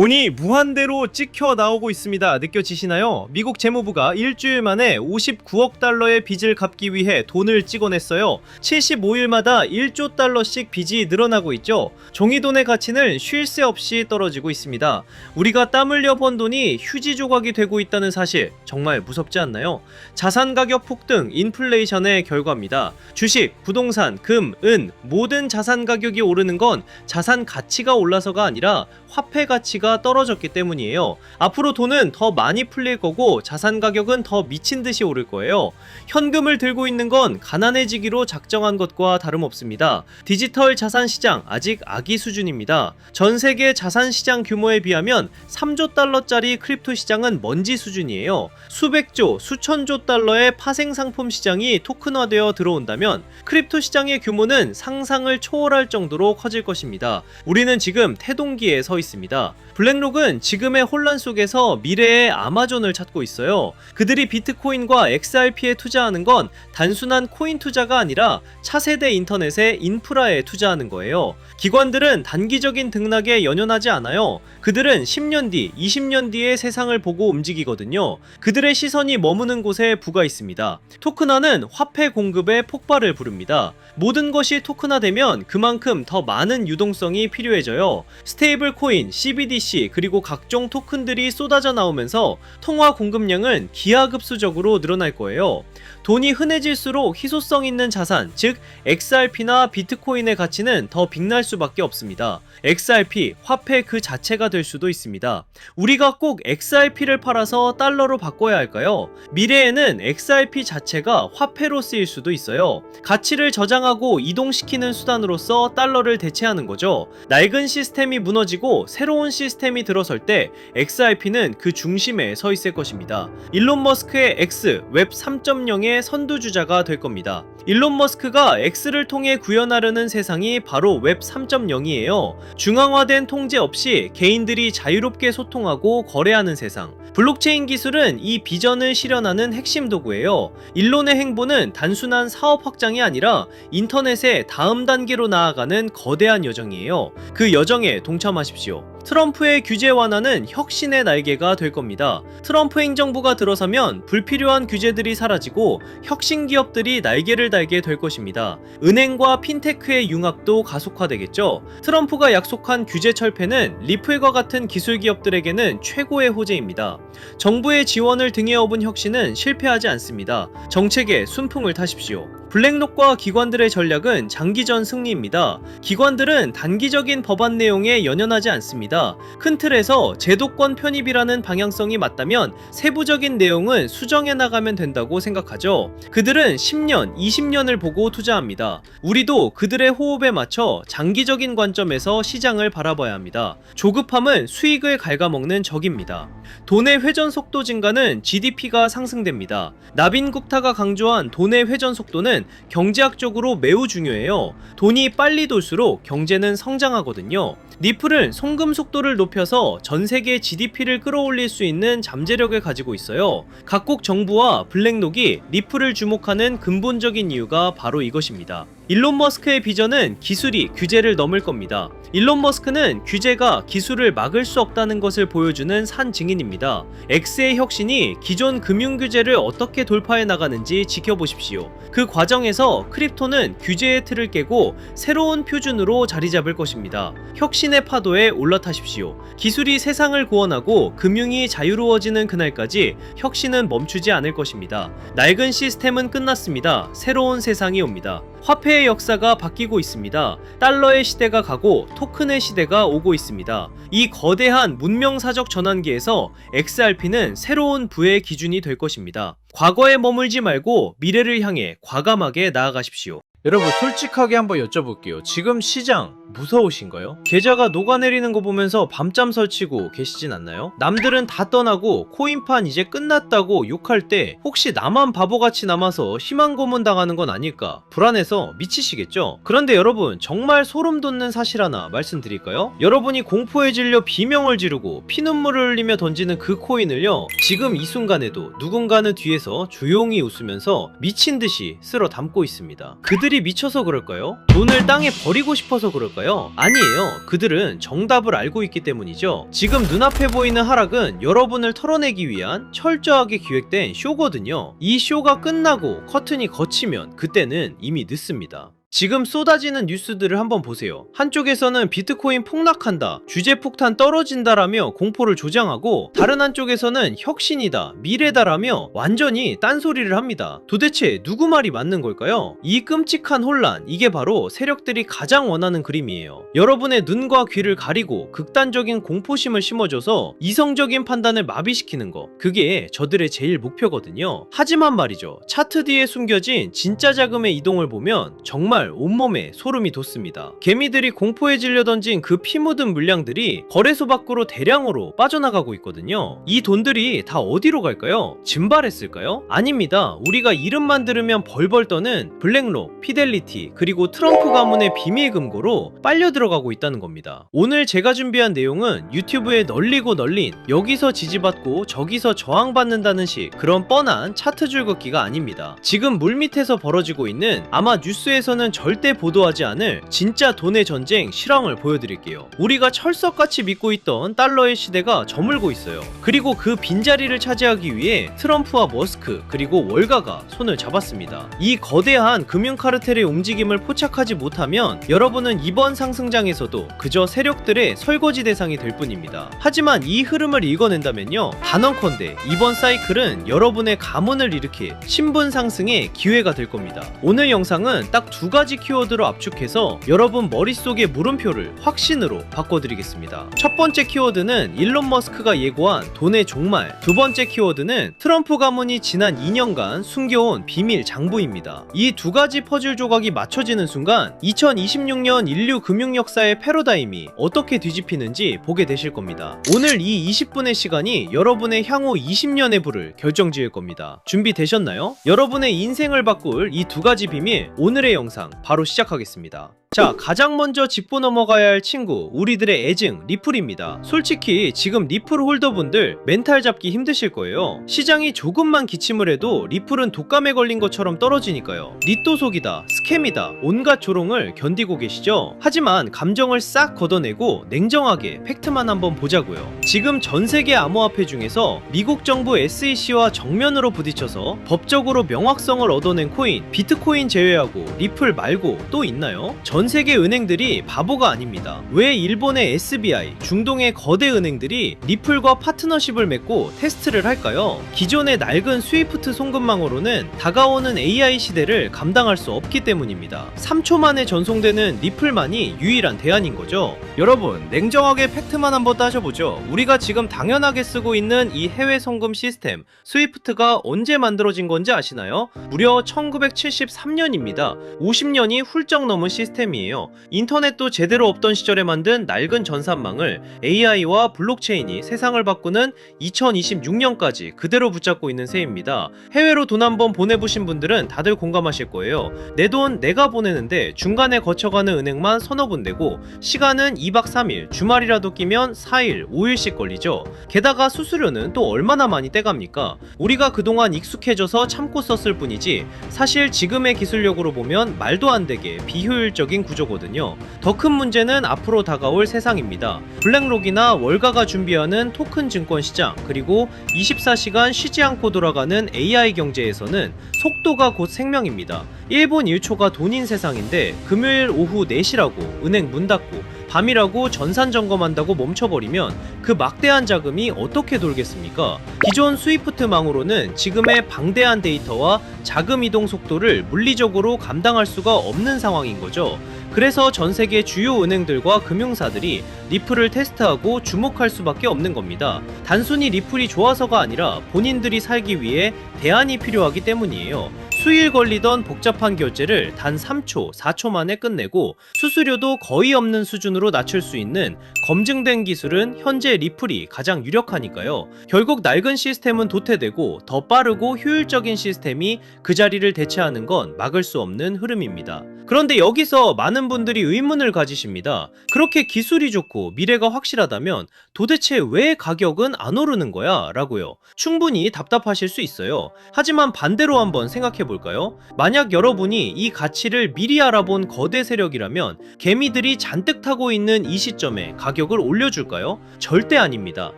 돈이 무한대로 찍혀 나오고 있습니다. 느껴지시나요? 미국 재무부가 일주일 만에 59억 달러의 빚을 갚기 위해 돈을 찍어냈어요. 75일마다 1조 달러씩 빚이 늘어나고 있죠. 종이돈의 가치는 쉴 새 없이 떨어지고 있습니다. 우리가 땀 흘려 번 돈이 휴지 조각이 되고 있다는 사실 정말 무섭지 않나요? 자산 가격 폭등, 인플레이션의 결과입니다. 주식, 부동산, 금, 은 모든 자산 가격이 오르는 건 자산 가치가 올라서가 아니라 화폐 가치가 떨어졌기 때문이에요. 앞으로 돈은 더 많이 풀릴 거고 자산 가격은 더 미친 듯이 오를 거예요. 현금을 들고 있는 건 가난해지기로 작정한 것과 다름없습니다. 디지털 자산 시장 아직 아기 수준입니다. 전 세계 자산 시장 규모에 비하면 3조 달러짜리 크립토 시장은 먼지 수준이에요. 수백조, 수천조 달러의 파생 상품 시장이 토큰화되어 들어온다면 크립토 시장의 규모는 상상을 초월할 정도로 커질 것입니다. 우리는 지금 태동기에 서 있습니다. 블랙록은 지금의 혼란 속에서 미래의 아마존을 찾고 있어요. 그들이 비트코인과 XRP에 투자하는 건 단순한 코인 투자가 아니라 차세대 인터넷의 인프라에 투자하는 거예요. 기관들은 단기적인 등락에 연연하지 않아요. 그들은 10년 뒤, 20년 뒤의 세상을 보고 움직이거든요. 그들의 시선이 머무는 곳에 부가 있습니다. 토큰화는 화폐 공급에 폭발을 부릅니다. 모든 것이 토큰화되면 그만큼 더 많은 유동성이 필요해져요. 스테이블 코인, CBDC 그리고 각종 토큰들이 쏟아져 나오면서 통화 공급량은 기하급수적으로 늘어날 거예요. 돈이 흔해질수록 희소성 있는 자산, 즉 XRP나 비트코인의 가치는 더 빛날 수밖에 없습니다. XRP, 화폐 그 자체가 될 수도 있습니다. 우리가 꼭 XRP를 팔아서 달러로 바꿔야 할까요? 미래에는 XRP 자체가 화폐로 쓰일 수도 있어요. 가치를 저장하고 이동시키는 수단으로서 달러를 대체하는 거죠. 낡은 시스템이 무너지고 새로운 시스템이 들어설 때 XRP는 그 중심에 서 있을 것입니다. 일론 머스크의 X, 웹 3.0의 선두주자가 될 겁니다. 일론 머스크가 X를 통해 구현하려는 세상이 바로 웹 3.0이에요. 중앙화된 통제 없이 개인들이 자유롭게 소통하고 거래하는 세상. 블록체인 기술은 이 비전을 실현하는 핵심 도구예요. 일론의 행보는 단순한 사업 확장이 아니라 인터넷의 다음 단계로 나아가는 거대한 여정이에요. 그 여정에 동참하십시오. 트럼프의 규제 완화는 혁신의 날개가 될 겁니다. 트럼프 행정부가 들어서면 불필요한 규제들이 사라지고 혁신 기업들이 날개를 달게 될 것입니다. 은행과 핀테크의 융합도 가속화되겠죠. 트럼프가 약속한 규제 철폐는 리플과 같은 기술 기업들에게는 최고의 호재입니다. 정부의 지원을 등에 업은 혁신은 실패하지 않습니다. 정책에 순풍을 타십시오. 블랙록과 기관들의 전략은 장기전 승리입니다. 기관들은 단기적인 법안 내용에 연연하지 않습니다. 큰 틀에서 제도권 편입이라는 방향성이 맞다면 세부적인 내용은 수정해 나가면 된다고 생각하죠. 그들은 10년, 20년을 보고 투자합니다. 우리도 그들의 호흡에 맞춰 장기적인 관점에서 시장을 바라봐야 합니다. 조급함은 수익을 갉아먹는 적입니다. 돈의 회전 속도 증가는 GDP가 상승됩니다. 나빈 굽타가 강조한 돈의 회전 속도는 경제학적으로 매우 중요해요. 돈이 빨리 돌수록 경제는 성장하거든요. 리플은 송금 속도를 높여서 전 세계 GDP를 끌어올릴 수 있는 잠재력을 가지고 있어요. 각국 정부와 블랙록이 리플을 주목하는 근본적인 이유가 바로 이것입니다. 일론 머스크의 비전은 기술이 규제를 넘을 겁니다. 일론 머스크는 규제가 기술을 막을 수 없다는 것을 보여주는 산 증인입니다. X의 혁신이 기존 금융 규제를 어떻게 돌파해 나가는지 지켜보십시오. 그 과정에서 크립토는 규제의 틀을 깨고 새로운 표준으로 자리 잡을 것입니다. 혁신의 파도에 올라타십시오. 기술이 세상을 구원하고 금융이 자유로워지는 그날까지 혁신은 멈추지 않을 것입니다. 낡은 시스템은 끝났습니다. 새로운 세상이 옵니다. 화폐의 역사가 바뀌고 있습니다. 달러의 시대가 가고 토큰의 시대가 오고 있습니다. 이 거대한 문명사적 전환기에서 XRP는 새로운 부의 기준이 될 것입니다. 과거에 머물지 말고 미래를 향해 과감하게 나아가십시오. 여러분 솔직하게 한번 여쭤볼게요. 지금 시장 무서우신가요? 계좌가 녹아내리는 거 보면서 밤잠 설치고 계시진 않나요? 남들은 다 떠나고 코인판 이제 끝났다고 욕할 때 혹시 나만 바보같이 남아서 희망 고문 당하는 건 아닐까 불안해서 미치시겠죠? 그런데 여러분 정말 소름 돋는 사실 하나 말씀드릴까요? 여러분이 공포에 질려 비명을 지르고 피눈물을 흘리며 던지는 그 코인을요 지금 이 순간에도 누군가는 뒤에서 조용히 웃으면서 미친듯이 쓸어 담고 있습니다. 그들이 그들이 미쳐서 그럴까요? 돈을 땅에 버리고 싶어서 그럴까요? 아니에요. 그들은 정답을 알고 있기 때문이죠. 지금 눈앞에 보이는 하락은 여러분을 털어내기 위한 철저하게 기획된 쇼거든요. 이 쇼가 끝나고 커튼이 걷히면 그때는 이미 늦습니다. 지금 쏟아지는 뉴스들을 한번 보세요. 한쪽에서는 비트코인 폭락한다, 주제폭탄 떨어진다라며 공포를 조장하고, 다른 한쪽에서는 혁신이다, 미래다라며 완전히 딴소리를 합니다. 도대체 누구 말이 맞는 걸까요? 이 끔찍한 혼란, 이게 바로 세력들이 가장 원하는 그림이에요. 여러분의 눈과 귀를 가리고 극단적인 공포심을 심어줘서 이성적인 판단을 마비시키는 거, 그게 저들의 제일 목표거든요. 하지만 말이죠, 차트 뒤에 숨겨진 진짜 자금의 이동을 보면 정말 온몸에 소름이 돋습니다. 개미들이 공포에 질려 던진 그 피 묻은 물량들이 거래소 밖으로 대량으로 빠져나가고 있거든요. 이 돈들이 다 어디로 갈까요? 증발했을까요? 아닙니다. 우리가 이름만 들으면 벌벌 떠는 블랙록, 피델리티, 그리고 트럼프 가문의 비밀 금고로 빨려 들어가고 있다는 겁니다. 오늘 제가 준비한 내용은 유튜브에 널리고 널린 여기서 지지받고 저기서 저항받는다는 식 그런 뻔한 차트 줄긋기가 아닙니다. 지금 물밑에서 벌어지고 있는, 아마 뉴스에서는 절대 보도하지 않을 진짜 돈의 전쟁 실황을 보여드릴게요. 우리가 철석같이 믿고 있던 달러의 시대가 저물고 있어요. 그리고 그 빈자리를 차지하기 위해 트럼프와 머스크 그리고 월가가 손을 잡았습니다. 이 거대한 금융 카르텔의 움직임을 포착하지 못하면 여러분은 이번 상승장에서도 그저 세력들의 설거지 대상이 될 뿐입니다. 하지만 이 흐름을 읽어낸다면요, 단언컨대 이번 사이클은 여러분의 가문을 일으킬 신분 상승의 기회가 될 겁니다. 오늘 영상은 딱 두 가지 키워드로 압축해서 여러분 머릿속의 물음표를 확신으로 바꿔드리겠습니다. 첫 번째 키워드는 일론 머스크가 예고한 돈의 종말, 두 번째 키워드는 트럼프 가문이 지난 2년간 숨겨온 비밀 장부입니다. 이 두 가지 퍼즐 조각이 맞춰지는 순간 2026년 인류 금융 역사의 패러다임이 어떻게 뒤집히는지 보게 되실 겁니다. 오늘 이 20분의 시간이 여러분의 향후 20년의 부를 결정지을 겁니다. 준비되셨나요? 여러분의 인생을 바꿀 이 두 가지 비밀, 오늘의 영상 바로 시작하겠습니다. 자, 가장 먼저 짚고 넘어가야 할 친구, 우리들의 애증 리플입니다. 솔직히 지금 리플 홀더분들 멘탈 잡기 힘드실 거예요. 시장이 조금만 기침을 해도 리플은 독감에 걸린 것처럼 떨어지니까요. 리또속이다, 스캠이다, 온갖 조롱을 견디고 계시죠? 하지만 감정을 싹 걷어내고 냉정하게 팩트만 한번 보자고요. 지금 전세계 암호화폐 중에서 미국 정부 SEC와 정면으로 부딪혀서 법적으로 명확성을 얻어낸 코인, 비트코인 제외하고 리플 말고 또 있나요? 전 세계 은행들이 바보가 아닙니다. 왜 일본의 SBI, 중동의 거대 은행들이 리플과 파트너십을 맺고 테스트를 할까요? 기존의 낡은 스위프트 송금망으로는 다가오는 AI 시대를 감당할 수 없기 때문입니다. 3초 만에 전송되는 리플만이 유일한 대안인 거죠. 여러분, 냉정하게 팩트만 한번 따져보죠. 우리가 지금 당연하게 쓰고 있는 이 해외 송금 시스템 스위프트가 언제 만들어진 건지 아시나요? 무려 1973년입니다. 50년이 훌쩍 넘은 시스템 이에요. 인터넷도 제대로 없던 시절에 만든 낡은 전산망을 AI와 블록체인이 세상을 바꾸는 2026년까지 그대로 붙잡고 있는 셈입니다. 해외로 돈 한번 보내보신 분들은 다들 공감하실 거예요. 내 돈 내가 보내는데 중간에 거쳐가는 은행만 서너 군데고 시간은 2박 3일, 주말이라도 끼면 4일, 5일씩 걸리죠. 게다가 수수료는 또 얼마나 많이 떼갑니까? 우리가 그동안 익숙해져서 참고 썼을 뿐이지 사실 지금의 기술력으로 보면 말도 안 되게 비효율적인 구조거든요. 더 큰 문제는 앞으로 다가올 세상입니다. 블랙록이나 월가가 준비하는 토큰 증권 시장, 그리고 24시간 쉬지 않고 돌아가는 AI 경제에서는 속도가 곧 생명입니다. 1분 1초가 돈인 세상인데 금요일 오후 4시라고 은행 문 닫고 밤이라고 전산 점검한다고 멈춰버리면 그 막대한 자금이 어떻게 돌겠습니까? 기존 스위프트망으로는 지금의 방대한 데이터와 자금 이동 속도를 물리적으로 감당할 수가 없는 상황인 거죠. 그래서 전 세계 주요 은행들과 금융사들이 리플을 테스트하고 주목할 수밖에 없는 겁니다. 단순히 리플이 좋아서가 아니라 본인들이 살기 위해 대안이 필요하기 때문이에요. 수일 걸리던 복잡한 결제를 단 3초, 4초 만에 끝내고 수수료도 거의 없는 수준으로 낮출 수 있는 검증된 기술은 현재 리플이 가장 유력하니까요. 결국 낡은 시스템은 도태되고 더 빠르고 효율적인 시스템이 그 자리를 대체하는 건 막을 수 없는 흐름입니다. 그런데 여기서 많은 분들이 의문을 가지십니다. 그렇게 기술이 좋고 미래가 확실하다면 도대체 왜 가격은 안 오르는 거야? 라고요. 충분히 답답하실 수 있어요. 하지만 반대로 한번 생각해 볼까요? 만약 여러분이 이 가치를 미리 알아본 거대 세력이라면 개미들이 잔뜩 타고 있는 이 시점에 가격을 올려줄까요? 절대 아닙니다.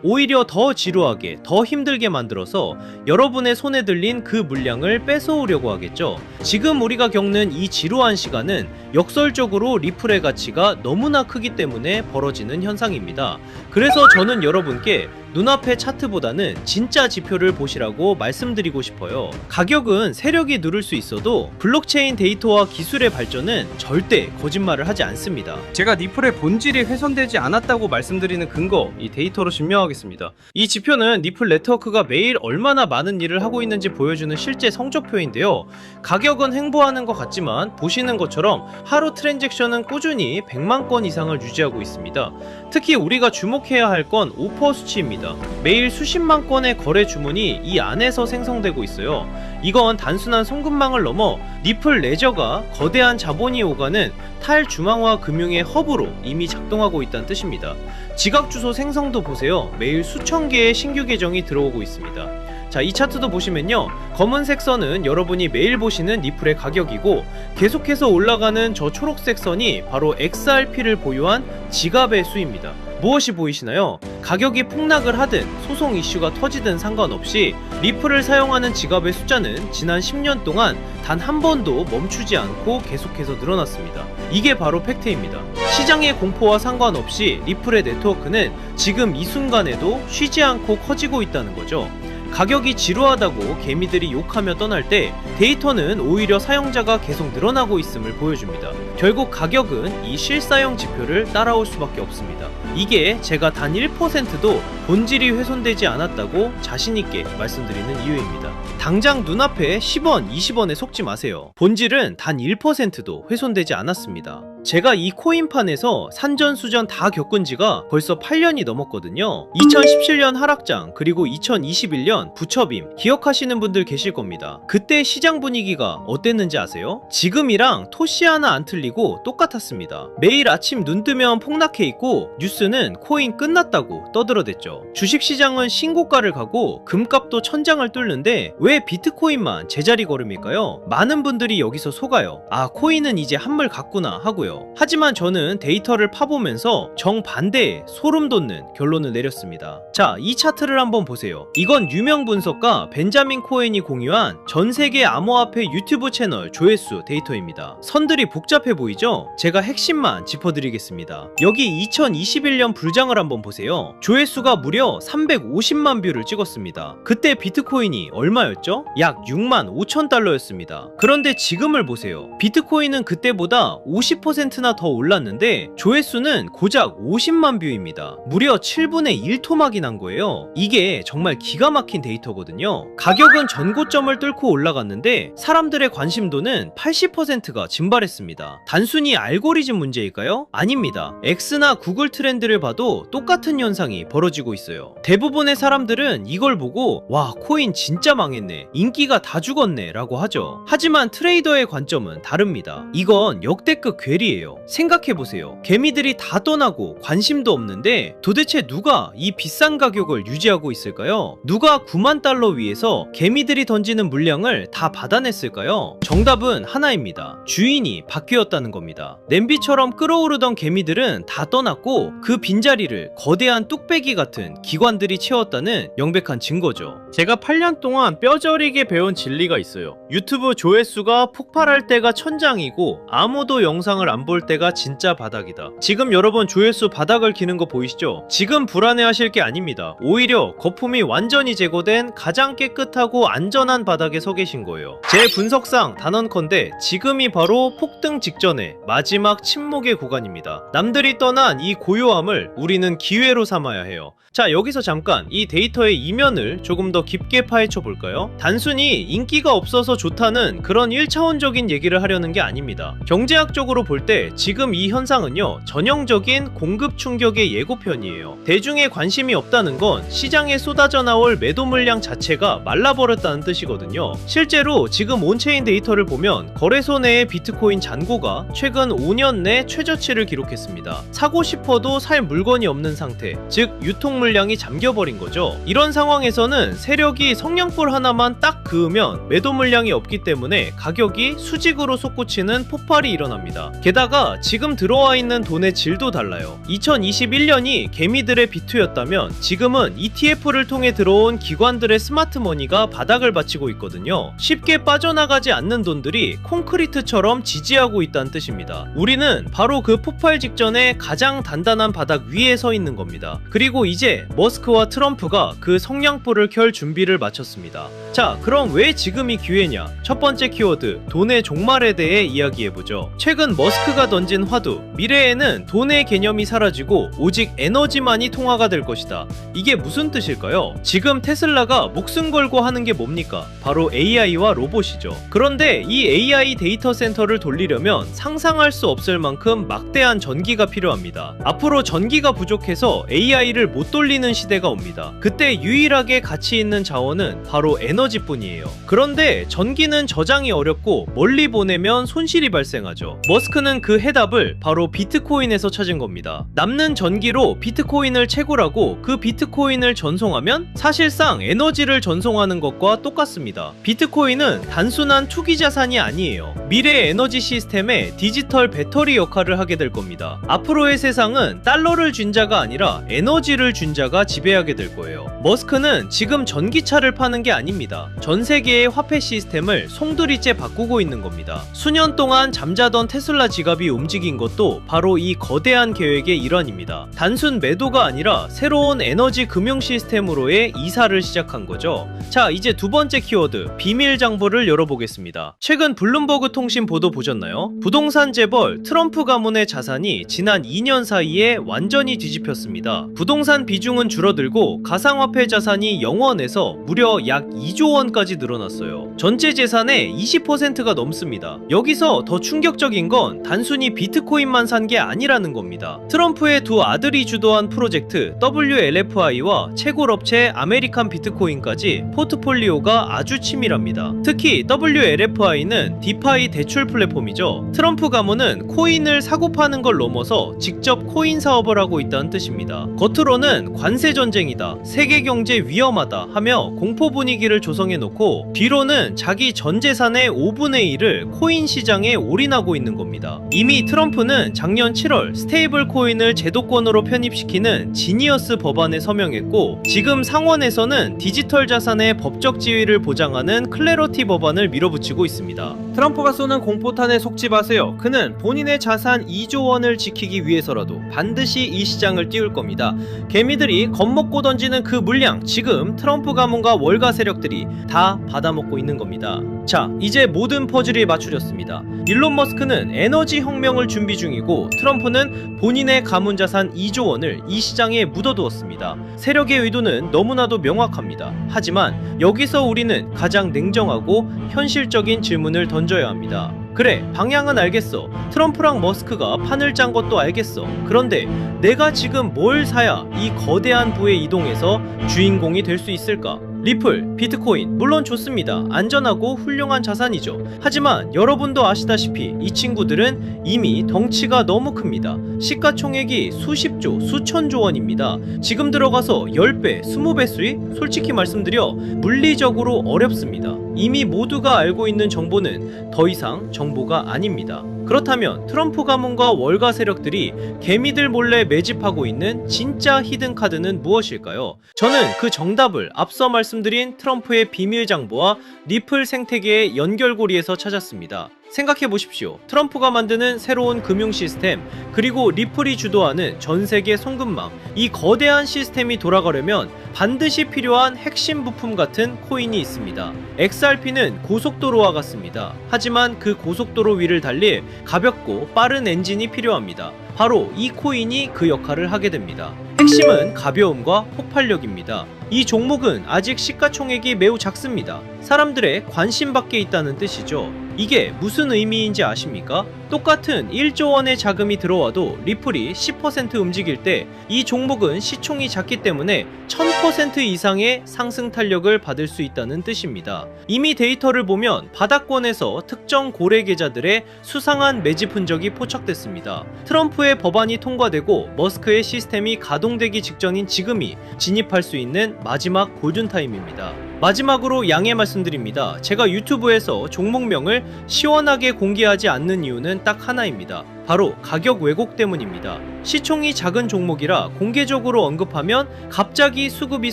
오히려 더 지루하게, 더 힘들게 만들어서 여러분의 손에 들린 그 물량을 뺏어오려고 하겠죠. 지금 우리가 겪는 이 지루한 시간은 역설적으로 리플의 가치가 너무나 크기 때문에 벌어지는 현상입니다. 그래서 저는 여러분께 눈앞의 차트보다는 진짜 지표를 보시라고 말씀드리고 싶어요. 가격은 세력이 누를 수 있어도 블록체인 데이터와 기술의 발전은 절대 거짓말을 하지 않습니다. 제가 니플의 본질이 훼손되지 않았다고 말씀드리는 근거, 이 데이터로 증명하겠습니다. 이 지표는 니플 네트워크가 매일 얼마나 많은 일을 하고 있는지 보여주는 실제 성적표인데요. 가격은 횡보하는 것 같지만 보시는 것처럼 하루 트랜잭션은 꾸준히 100만 건 이상을 유지하고 있습니다. 특히 우리가 주목해야 할 건 오퍼 수치입니다. 매일 수십만 건의 거래 주문이 이 안에서 생성되고 있어요. 이건 단순한 송금망을 넘어 니플 레저가 거대한 자본이 오가는 탈중앙화 금융의 허브로 이미 작동하고 있다는 뜻입니다. 지갑 주소 생성도 보세요. 매일 수천 개의 신규 계정이 들어오고 있습니다. 자, 이 차트도 보시면요, 검은색 선은 여러분이 매일 보시는 니플의 가격이고 계속해서 올라가는 저 초록색 선이 바로 XRP를 보유한 지갑의 수입니다. 무엇이 보이시나요? 가격이 폭락을 하든 소송 이슈가 터지든 상관없이 리플을 사용하는 지갑의 숫자는 지난 10년 동안 단 한 번도 멈추지 않고 계속해서 늘어났습니다. 이게 바로 팩트입니다. 시장의 공포와 상관없이 리플의 네트워크는 지금 이 순간에도 쉬지 않고 커지고 있다는 거죠. 가격이 지루하다고 개미들이 욕하며 떠날 때 데이터는 오히려 사용자가 계속 늘어나고 있음을 보여줍니다. 결국 가격은 이 실사용 지표를 따라올 수밖에 없습니다. 이게 제가 단 1%도 본질이 훼손되지 않았다고 자신있게 말씀드리는 이유입니다. 당장 눈앞에 10원, 20원에 속지 마세요. 본질은 단 1%도 훼손되지 않았습니다. 제가 이 코인판에서 산전수전 다 겪은 지가 벌써 8년이 넘었거든요. 2017년 하락장, 그리고 2021년 부처빔 기억하시는 분들 계실 겁니다. 그때 시장 분위기가 어땠는지 아세요? 지금이랑 토시 하나 안 틀리고 똑같았습니다. 매일 아침 눈 뜨면 폭락해 있고 뉴스는 코인 끝났다고 떠들어댔죠. 주식시장은 신고가를 가고 금값도 천장을 뚫는데 왜 비트코인만 제자리 걸음일까요? 많은 분들이 여기서 속아요. 아, 코인은 이제 한물 갔구나 하고요. 하지만 저는 데이터를 파보면서 정반대의 소름 돋는 결론을 내렸습니다. 자, 이 차트를 한번 보세요. 이건 유명 분석가 벤자민 코엔이 공유한 전세계 암호화폐 유튜브 채널 조회수 데이터입니다. 선들이 복잡해 보이죠? 제가 핵심만 짚어드리겠습니다. 여기 2021년 불장을 한번 보세요. 조회수가 무려 350만 뷰를 찍었습니다. 그때 비트코인이 얼마였죠? 약 6만 5천 달러였습니다. 그런데 지금을 보세요. 비트코인은 그때보다 50%나 더 올랐는데 조회수는 고작 50만 뷰입니다. 무려 7분의 1토막이 난 거예요. 이게 정말 기가 막힌 데이터거든요. 가격은 전고점을 뚫고 올라갔는데 사람들의 관심도는 80%가 증발했습니다. 단순히 알고리즘 문제일까요? 아닙니다. X나 구글 트렌드를 봐도 똑같은 현상이 벌어지고 있어요. 대부분의 사람들은 이걸 보고 와, 코인 진짜 망했네, 인기가 다 죽었네 라고 하죠. 하지만 트레이더의 관점은 다릅니다. 이건 역대급 괴리예요. 생각해보세요. 개미들이 다 떠나고 관심도 없는데 도대체 누가 이 비싼 가격을 유지하고 있을까요? 누가 9만 달러 위에서 개미들이 던지는 물량을 다 받아냈을까요? 정답은 하나입니다. 주인이 바뀌었다는 겁니다. 냄비처럼 끓어오르던 개미들은 다 떠났고 그 빈자리를 거대한 뚝배기 같은 기관들이 채웠다는 명백한 증거죠. 제가 8년 동안 뼈저리게 배운 진리가 있어요. 유튜브 조회수가 폭발할 때가 천장이고 아무도 영상을 안 볼 때가 진짜 바닥이다. 지금 여러분 조회수 바닥을 기는 거 보이시죠? 지금 불안해하실 게 아닙니다. 오히려 거품이 완전히 제거된 가장 깨끗하고 안전한 바닥에 서 계신 거예요. 제 분석상 단언컨대 지금이 바로 폭등 직전의 마지막 침묵의 구간입니다. 남들이 떠난 이 고요함을 우리는 기회로 삼아야 해요. 자, 여기서 잠깐 이 데이터의 이면을 조금 더 깊게 파헤쳐 볼까요? 단순히 인기가 없어서 좋다는 그런 1차원적인 얘기를 하려는 게 아닙니다. 경제학적으로 볼 때 지금 이 현상은요, 전형적인 공급 충격의 예고편이에요. 대중의 관심이 없다는 건 시장에 쏟아져 나올 매도 물량 자체가 말라버렸다는 뜻이거든요. 실제로 지금 온체인 데이터를 보면 거래소 내의 비트코인 잔고가 최근 5년 내 최저치를 기록했습니다. 사고 싶어도 살 물건이 없는 상태, 즉 유통 물량이 잠겨버린 거죠. 이런 상황에서는 세력이 성냥불 하나만 딱 그으면 매도 물량이 없기 때문에 가격이 수직으로 솟구치는 폭발이 일어납니다. 게다가 지금 들어와 있는 돈의 질도 달라요. 2021년이 개미들의 비투였다면 지금은 ETF를 통해 들어온 기관들의 스마트머니가 바닥을 받치고 있거든요. 쉽게 빠져나가지 않는 돈들이 콘크리트처럼 지지하고 있다는 뜻입니다. 우리는 바로 그 폭발 직전에 가장 단단한 바닥 위에 서 있는 겁니다. 그리고 이제 머스크와 트럼프가 그 성냥불을 켤 준비를 마쳤습니다. 자, 그럼 왜 지금이 기회냐? 첫 번째 키워드, 돈의 종말에 대해 이야기해보죠. 최근 머스크가 던진 화두, 미래에는 돈의 개념이 사라지고 오직 에너지만이 통화가 될 것이다. 이게 무슨 뜻일까요? 지금 테슬라가 목숨 걸고 하는 게 뭡니까? 바로 AI와 로봇이죠. 그런데 이 AI 데이터 센터를 돌리려면 상상할 수 없을 만큼 막대한 전기가 필요합니다. 앞으로 전기가 부족해서 AI를 못 돌리는 시대가 옵니다. 그때 유일하게 가치 있는 자원은 바로 에너지뿐이에요. 그런데 전기는 저장이 어렵고 멀리 보내면 손실이 발생하죠. 머스크는 그 해답을 바로 비트코인에서 찾은 겁니다. 남는 전기로 비트코인을 채굴하고 그 비트코인을 전송하면 사실상 에너지를 전송하는 것과 똑같습니다. 비트코인은 단순한 투기 자산이 아니에요. 미래 에너지 시스템의 디지털 배터리 역할을 하게 될 겁니다. 앞으로의 세상은 달러를 준 자가 아니라 에너지를 준 자가 지배하게 될 거예요. 머스크는 지금 전기차를 파는 게 아닙니다. 전 세계의 화폐 시스템을 송두리째 바꾸고 있는 겁니다. 수년 동안 잠자던 테슬라 지갑이 움직인 것도 바로 이 거대한 계획의 일환입니다. 단순 매도가 아니라 새로운 에너지 금융 시스템으로의 이사를 시작한 거죠. 자, 이제 두 번째 키워드, 비밀 장부를 열어보겠습니다. 최근 블룸버그 통신 보도 보셨나요? 부동산 재벌 트럼프 가문의 자산이 지난 2년 사이에 완전히 뒤집혔습니다. 부동산 비중은 줄어들고 가상화폐 자산이 0원에서 무려 약 2조 원까지 늘어났어요. 전체 재산의 20%가 넘습니다. 여기서 더 충격적인 건 단순히 비트코인만 산 게 아니라는 겁니다. 트럼프의 두 아들이 주도한 프로젝트 WLFI와 채굴업체 아메리칸 비트코인까지 포트폴리오가 아주 치밀합니다. 특히 WLFI는 디파이 대출 플랫폼이죠. 트럼프 가문은 코인을 사고 파는 걸 넘어서 직접 코인 사업을 하고 있다는 뜻입니다. 겉으로는 관세 전쟁이다, 세계 경제 위험하다 하며 공포 분위기를 조성해 놓고 뒤로는 자기 전 재산의 5분의 1을 코인 시장에 올인하고 있는 겁니다. 이미 트럼프는 작년 7월 스테이블 코인을 제도권으로 편입시키는 지니어스 법안에 서명했고 지금 상원에서는 디지털 자산의 법적 지위를 보장하는 클래러티 법안을 밀어붙이고 있습니다. 트럼프가 쏘는 공포탄에 속지 마세요. 그는 본인의 자산 2조 원을 지키기 위해서라도 반드시 이 시장을 띄울 겁니다. 개미들이 겁먹고 던지는 그 물량, 지금 트럼프 가문과 월가 세력들이 다 받아먹고 있는 겁니다. 자, 이제 모든 퍼즐이 맞춰졌습니다. 일론 머스크는 에너지 혁명을 준비 중이고 트럼프는 본인의 가문 자산 2조 원을 이 시장에 묻어두었습니다. 세력의 의도는 너무나도 명확합니다. 하지만 여기서 우리는 가장 냉정하고 현실적인 질문을 던져야 합니다. 그래, 방향은 알겠어. 트럼프랑 머스크가 판을 짠 것도 알겠어. 그런데 내가 지금 뭘 사야 이 거대한 부에 이동해서 주인공이 될 수 있을까? 리플, 비트코인, 물론 좋습니다. 안전하고 훌륭한 자산이죠. 하지만 여러분도 아시다시피 이 친구들은 이미 덩치가 너무 큽니다. 시가총액이 수십조, 수천조 원입니다. 지금 들어가서 10배, 20배 수익? 솔직히 말씀드려 물리적으로 어렵습니다. 이미 모두가 알고 있는 정보는 더 이상 정보가 아닙니다. 그렇다면 트럼프 가문과 월가 세력들이 개미들 몰래 매집하고 있는 진짜 히든 카드는 무엇일까요? 저는 그 정답을 앞서 말씀드린 트럼프의 비밀 장부와 리플 생태계의 연결고리에서 찾았습니다. 생각해 보십시오. 트럼프가 만드는 새로운 금융 시스템, 그리고 리플이 주도하는 전 세계 송금망, 이 거대한 시스템이 돌아가려면 반드시 필요한 핵심 부품 같은 코인이 있습니다. XRP는 고속도로와 같습니다. 하지만 그 고속도로 위를 달릴 가볍고 빠른 엔진이 필요합니다. 바로 이 코인이 그 역할을 하게 됩니다. 핵심은 가벼움과 폭발력입니다. 이 종목은 아직 시가총액이 매우 작습니다. 사람들의 관심 밖에 있다는 뜻이죠. 이게 무슨 의미인지 아십니까? 똑같은 1조 원의 자금이 들어와도 리플이 10% 움직일 때 이 종목은 시총이 작기 때문에 1000% 이상의 상승 탄력을 받을 수 있다는 뜻입니다. 이미 데이터를 보면 바닥권에서 특정 고래 계좌들의 수상한 매집 흔적이 포착됐습니다. 트럼프의 법안이 통과되고 머스크의 시스템이 가동되기 직전인 지금이 진입할 수 있는 마지막 골든타임입니다. 마지막으로 양해 말씀드립니다. 제가 유튜브에서 종목명을 시원하게 공개하지 않는 이유는 딱 하나입니다. 바로 가격 왜곡 때문입니다. 시총이 작은 종목이라 공개적으로 언급하면 갑자기 수급이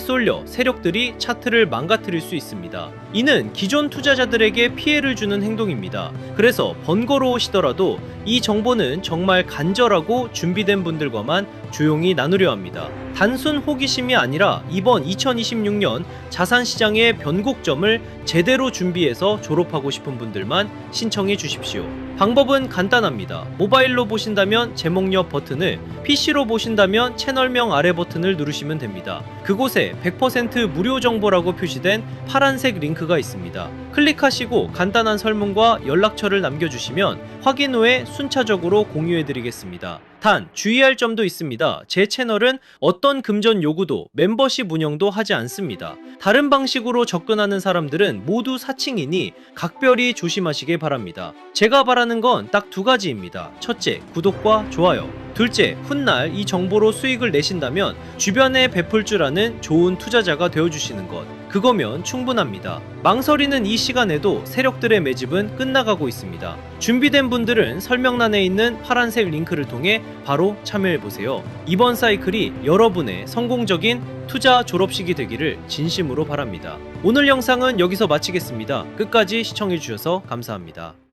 쏠려 세력들이 차트를 망가뜨릴 수 있습니다. 이는 기존 투자자들에게 피해를 주는 행동입니다. 그래서 번거로우시더라도 이 정보는 정말 간절하고 준비된 분들과만 조용히 나누려 합니다. 단순 호기심이 아니라 이번 2026년 자산시장의 변곡점을 제대로 준비해서 졸업하고 싶은 분들만 신청해 주십시오. 방법은 간단합니다. 모바일로 보신다면 제목 옆 버튼을, PC로 보신다면 채널명 아래 버튼을 누르시면 됩니다. 그곳에 100% 무료 정보라고 표시된 파란색 링크가 있습니다. 클릭하시고 간단한 설문과 연락처를 남겨주시면 확인 후에 순차적으로 공유해드리겠습니다. 단 주의할 점도 있습니다. 제 채널은 어떤 금전 요구도 멤버십 운영도 하지 않습니다. 다른 방식으로 접근하는 사람들은 모두 사칭이니 각별히 조심하시길 바랍니다. 제가 바라는 건 딱 두 가지입니다. 첫째, 구독과 좋아요. 둘째, 훗날 이 정보로 수익을 내신다면 주변에 베풀 줄 아는 좋은 투자자가 되어주시는 것. 그거면 충분합니다. 망설이는 이 시간에도 세력들의 매집은 끝나가고 있습니다. 준비된 분들은 설명란에 있는 파란색 링크를 통해 바로 참여해보세요. 이번 사이클이 여러분의 성공적인 투자 졸업식이 되기를 진심으로 바랍니다. 오늘 영상은 여기서 마치겠습니다. 끝까지 시청해주셔서 감사합니다.